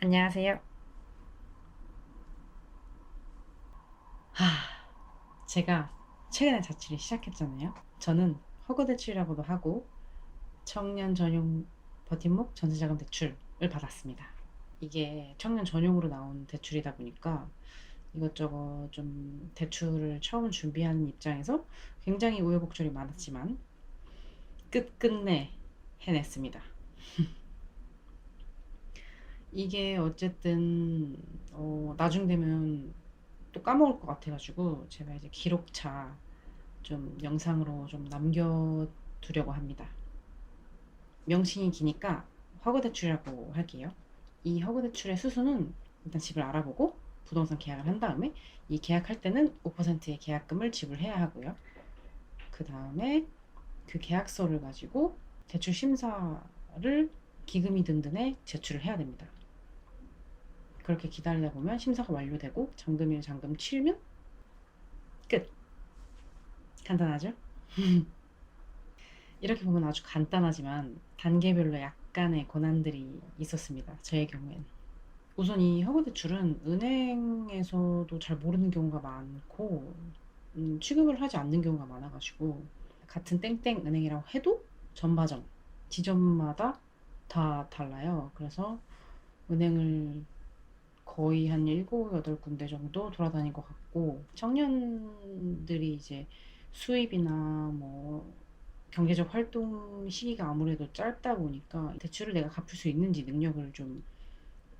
안녕하세요. 하, 제가 최근에 자취를 시작했잖아요. 저는 허그대출이라고도 하고 청년 전용 버팀목 전세자금 대출을 받았습니다. 이게 청년 전용으로 나온 대출이다 보니까 이것저것 좀 대출을 처음 준비하는 입장에서 굉장히 우여곡절이 많았지만 끝끝내 해냈습니다. 이게 어쨌든 나중 되면 또 까먹을 것 같아가지고 제가 이제 기록차 좀 영상으로 좀 남겨두려고 합니다. 명칭이 기니까 허그대출이라고 할게요. 이 허그대출의 수수는 일단 집을 알아보고 부동산 계약을 한 다음에 이 계약할 때는 5%의 계약금을 지불해야 하고요. 그 다음에 그 계약서를 가지고 대출 심사를 기금이 든든에 제출을 해야 됩니다. 그렇게 기다리다 보면 심사가 완료되고 잔금이면 잔금 치르면 끝. 간단하죠? 이렇게 보면 아주 간단하지만 단계별로 약간의 고난들이 있었습니다. 저의 경우에는. 우선 이 허그대출은 은행에서도 잘 모르는 경우가 많고 취급을 하지 않는 경우가 많아가지고 같은 땡땡 은행이라고 해도 전바점 지점마다 다 달라요. 그래서 은행을 거의 한 7, 8군데 정도 돌아다닌 것 같고 청년들이 이제 수입이나 뭐 경제적 활동 시기가 아무래도 짧다 보니까 대출을 내가 갚을 수 있는지 능력을 좀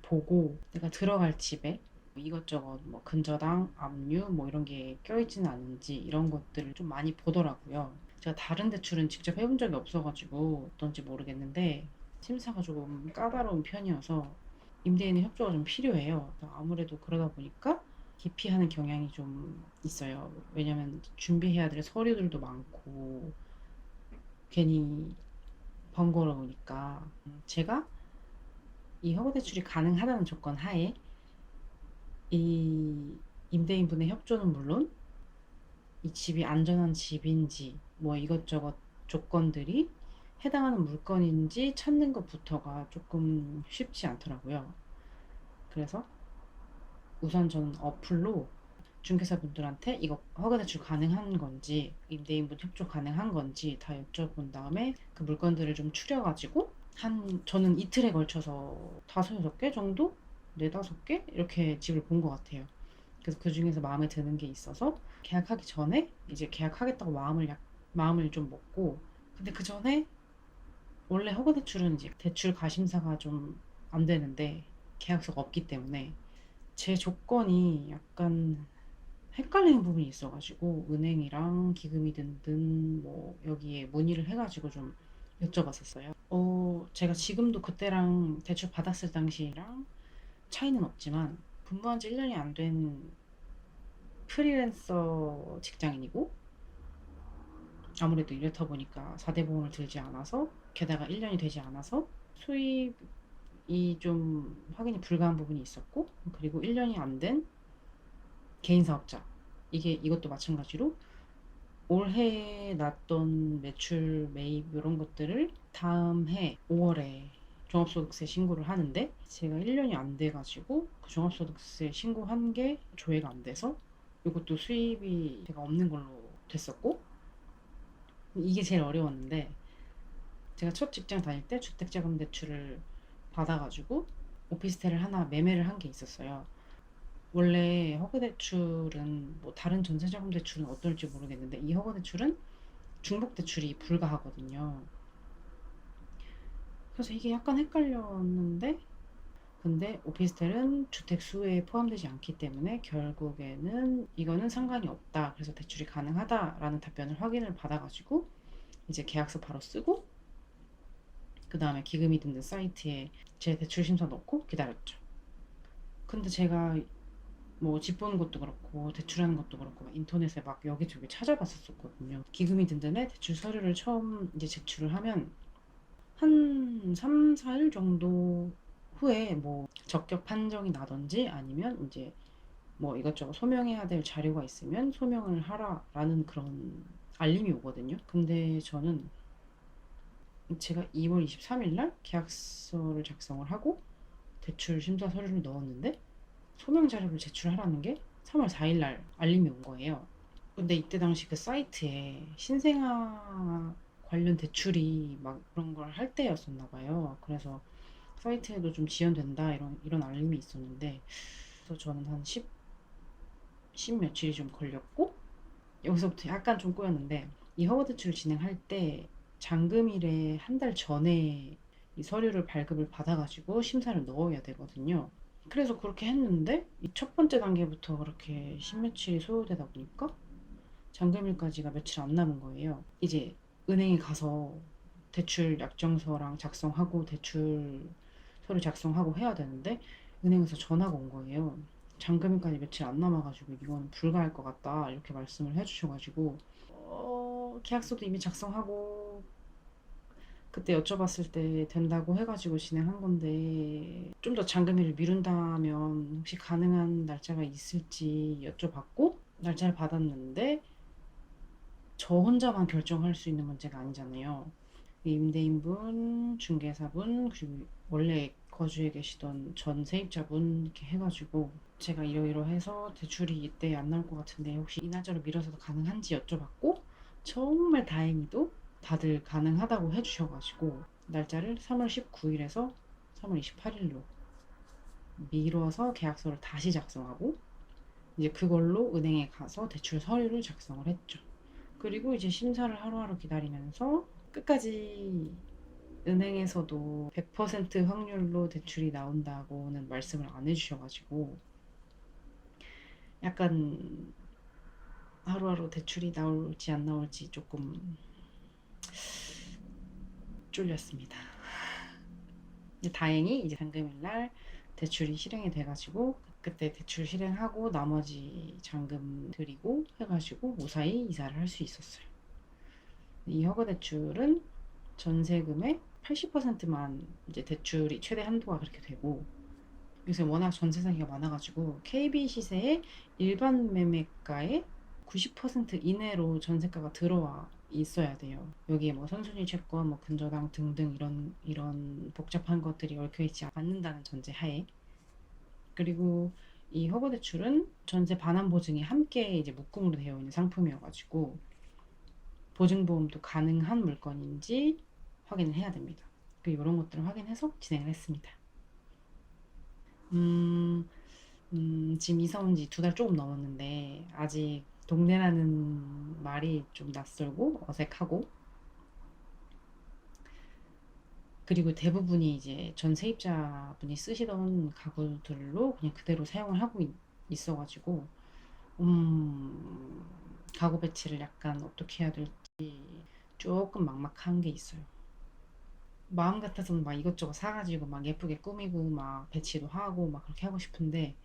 보고 내가 들어갈 집에 이것저것 뭐 근저당, 압류 뭐 이런 게 껴있지는 않은지 이런 것들을 좀 많이 보더라고요. 제가 다른 대출은 직접 해본 적이 없어가지고 어떤지 모르겠는데 심사가 조금 까다로운 편이어서 임대인의 협조가 좀 필요해요. 아무래도 그러다 보니까 기피하는 경향이 좀 있어요. 왜냐면 준비해야 될 서류들도 많고 괜히 번거로우니까 제가 이 허가 대출이 가능하다는 조건 하에 이 임대인분의 협조는 물론 이 집이 안전한 집인지 뭐 이것저것 조건들이 해당하는 물건인지 찾는 것부터가 조금 쉽지 않더라고요. 그래서 우선 저는 어플로 중개사분들한테 이거 허가대출 가능한 건지 임대인분 협조 가능한 건지 다 여쭤본 다음에 그 물건들을 좀 추려가지고 한 저는 이틀에 걸쳐서 다섯 여섯 개 정도 네다섯 개 이렇게 집을 본 것 같아요. 그래서 그 중에서 마음에 드는 게 있어서 계약하기 전에 이제 계약하겠다고 마음을 좀 먹고 근데 그 전에 원래 허가대출은 이제 대출 가심사가 좀 안 되는데 계약서가 없기 때문에 제 조건이 약간 헷갈리는 부분이 있어가지고 은행이랑 기금이 든든 뭐 여기에 문의를 해가지고 좀 여쭤봤었어요. 제가 지금도 그때랑 대출 받았을 당시랑 차이는 없지만 근무한 지 1년이 안 된 프리랜서 직장인이고 아무래도 이렇다 보니까 4대 보험을 들지 않아서 게다가 1년이 되지 않아서 수입이 좀 확인이 불가한 부분이 있었고 그리고 1년이 안 된 개인 사업자 이것도 마찬가지로 올해 났던 매출, 매입 이런 것들을 다음 해 5월에 종합소득세 신고를 하는데 제가 1년이 안 돼가지고 그 종합소득세 신고한 게 조회가 안 돼서 이것도 수입이 제가 없는 걸로 됐었고 이게 제일 어려웠는데 제가 첫 직장 다닐 때 주택자금 대출을 받아가지고 오피스텔을 하나 매매를 한 게 있었어요. 원래 허그대출은 뭐 다른 전세자금 대출은 어떨지 모르겠는데 이 허그대출은 중복대출이 불가하거든요. 그래서 이게 약간 헷갈렸는데 근데 오피스텔은 주택 수에 포함되지 않기 때문에 결국에는 이거는 상관이 없다. 그래서 대출이 가능하다라는 답변을 확인을 받아가지고 이제 계약서 바로 쓰고 그 다음에 기금이 든든 사이트에 제 대출 심사 넣고 기다렸죠. 근데 제가 뭐 집 보는 것도 그렇고 대출하는 것도 그렇고 막 인터넷에 막 여기저기 찾아봤었거든요. 기금이 든든에 대출 서류를 처음 이제 제출을 하면 한 3, 4일 정도 후에 뭐 적격 판정이 나던지 아니면 이제 뭐 이것저것 소명해야 될 자료가 있으면 소명을 하라라는 그런 알림이 오거든요. 근데 저는 제가 2월 23일 날 계약서를 작성을 하고 대출 심사 서류를 넣었는데 소명 자료를 제출하라는 게 3월 4일 날 알림이 온 거예요. 근데 이때 당시 그 사이트에 신생아 관련 대출이 막 그런 걸 할 때였었나 봐요. 그래서 사이트에도 좀 지연된다 이런 알림이 있었는데, 그래서 저는 한 10 며칠이 좀 걸렸고, 여기서부터 약간 좀 꼬였는데, 이 허가 대출 진행할 때 잔금일에 한 달 전에 이 서류를 발급을 받아가지고 심사를 넣어야 되거든요. 그래서 그렇게 했는데 이 첫 번째 단계부터 그렇게 10 며칠이 소요되다 보니까 잔금일까지가 며칠 안 남은 거예요. 이제 은행에 가서 대출 약정서랑 작성하고 대출 서류 작성하고 해야 되는데, 은행에서 전화가 온 거예요. 잔금일까지 며칠 안 남아가지고 이건 불가할 것 같다 이렇게 말씀을 해주셔가지고, 계약서도 이미 작성하고 그때 여쭤봤을 때 된다고 해가지고 진행한 건데, 좀 더 잔금일을 미룬다면 혹시 가능한 날짜가 있을지 여쭤봤고 날짜를 받았는데, 저 혼자만 결정할 수 있는 문제가 아니잖아요. 임대인분, 중개사분, 그리고 원래 거주해 계시던 전 세입자분 이렇게 해가지고 제가 이러이러해서 대출이 이때 안 나올 것 같은데 혹시 이 날짜로 미뤄서도 가능한지 여쭤봤고, 정말 다행히도 다들 가능하다고 해주셔가지고 날짜를 3월 19일에서 3월 28일로 미뤄서 계약서를 다시 작성하고, 이제 그걸로 은행에 가서 대출 서류를 작성을 했죠. 그리고 이제 심사를 하루하루 기다리면서 끝까지 은행에서도 100% 확률로 대출이 나온다고는 말씀을 안 해주셔가지고 약간 하루하루 대출이 나올지 안 나올지 조금 쫄렸습니다. 근데 다행히 이제 잔금일날 대출이 실행이 돼가지고 그때 대출 실행하고 나머지 잔금 드리고 해가지고 무사히 이사를 할 수 있었어요. 이 허가 대출은 전세금의 80%만 이제 대출이 최대 한도가 그렇게 되고, 요새 워낙 전세 사기가 많아가지고 KB 시세의 일반 매매가의 90% 이내로 전세가가 들어와 있어야 돼요. 여기에 뭐 선순위 채권, 뭐 근저당 등등 이런 복잡한 것들이 얽혀 있지 않는다는 전제 하에. 그리고 이 허가 대출은 전세 반환 보증이 함께 이제 묶음으로 되어 있는 상품이어가지고 보증보험도 가능한 물건인지 확인을 해야 됩니다. 이런 것들을 확인해서 진행을 했습니다. 지금 이사 온 지 2달 조금 넘었는데 아직 동네라는 말이 좀 낯설고 어색하고, 그리고 대부분이 이제 전 세입자분이 쓰시던 가구들로 그냥 그대로 사용을 하고 있어가지고 가구 배치를 약간 어떻게 해야 될지 조금 막막한 게 있어요. 마음 같아서는 막 이것저것 사가지고 막 예쁘게 꾸미고 막 배치도 하고 막 그렇게 하고 싶은데,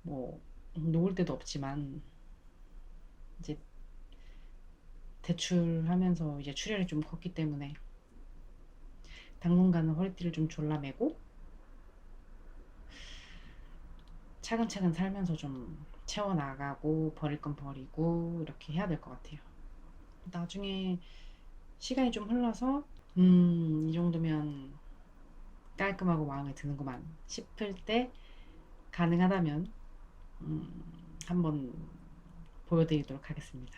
뭐 놓을 데도 없지만 이제 대출하면서 이제 출혈이 좀 컸기 때문에 당분간은 허리띠를 좀 졸라매고 차근차근 살면서 좀 채워나가고 버릴 건 버리고 이렇게 해야 될 것 같아요. 나중에 시간이 좀 흘러서 이 정도면 깔끔하고 마음에 드는구만 싶을 때 가능하다면 한번 보여드리도록 하겠습니다.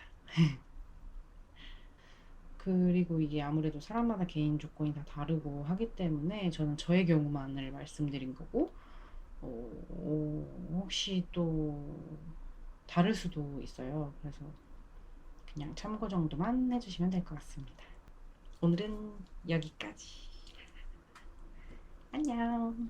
그리고 이게 아무래도 사람마다 개인 조건이 다 다르고 하기 때문에 저는 저의 경우만을 말씀드린 거고, 혹시 또 다를 수도 있어요. 그래서 그냥 참고 정도만 해주시면 될 것 같습니다. 오늘은 여기까지. 안녕.